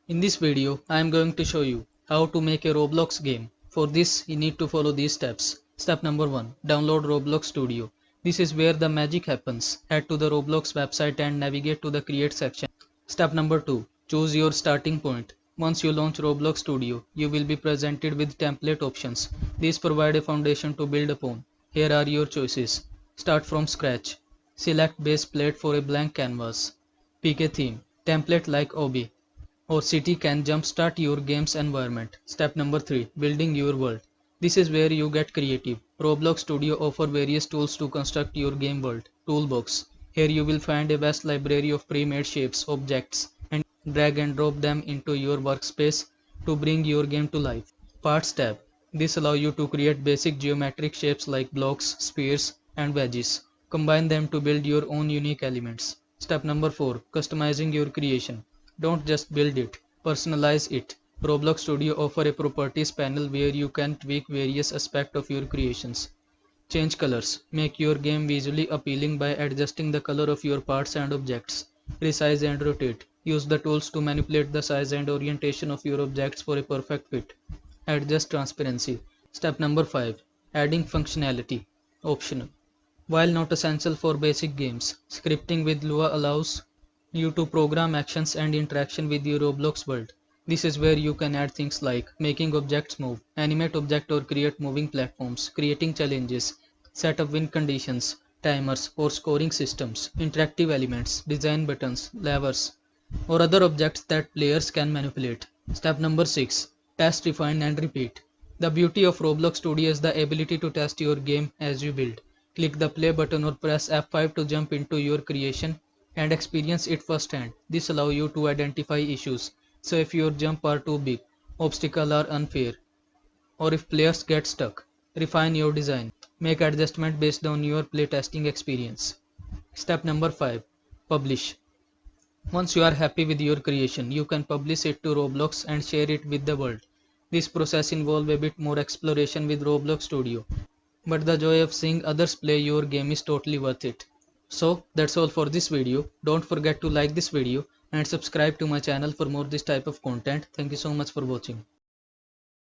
In this video, I am going to show you how to make a Roblox game. For this, you need to follow these steps. Step number 1. Download Roblox Studio. This is where the magic happens. Head to the Roblox website and navigate to the Create section. Step number 2. Choose your starting point. Once you launch Roblox Studio, you will be presented with template options. These provide a foundation to build upon. Here are your choices. Start from scratch. Select base plate for a blank canvas. Pick a theme. Template like OB or city can jumpstart your game's environment. Step number 3. Building your world. This is where you get creative. Roblox Studio offers various tools to construct your game world. Toolbox. Here you will find a vast library of pre-made shapes, objects, and drag and drop them into your workspace to bring your game to life. Parts tab. This allows you to create basic geometric shapes like blocks, spheres, and wedges. Combine them to build your own unique elements. Step number 4. Customizing your creation. Don't just build it, personalize it. Roblox Studio offers a properties panel where you can tweak various aspects of your creations. Change colors. Make your game visually appealing by adjusting the color of your parts and objects. Resize and rotate. Use the tools to manipulate the size and orientation of your objects for a perfect fit. Adjust transparency. Step number 5. Adding functionality. Optional. While not essential for basic games, scripting with Lua allows you to program actions and interaction with your Roblox world. This is where you can add things like making objects move, animate object or create moving platforms, creating challenges, set up win conditions, timers or scoring systems, interactive elements, design buttons, levers, or other objects that players can manipulate. Step number 6. Test, refine and repeat. The beauty of Roblox Studio is the ability to test your game as you build. Click the play button or press F5 to jump into your creation and experience it firsthand. This allows you to identify issues. So if your jump are too big, obstacles are unfair, or if players get stuck, refine your design. Make adjustment based on your playtesting experience. Step number 5. Publish. Once you are happy with your creation, you can publish it to Roblox and share it with the world. This process involves a bit more exploration with Roblox Studio, but the joy of seeing others play your game is totally worth it. So that's all for this video. Don't forget to like this video and subscribe to my channel for more this type of content. Thank you so much for watching.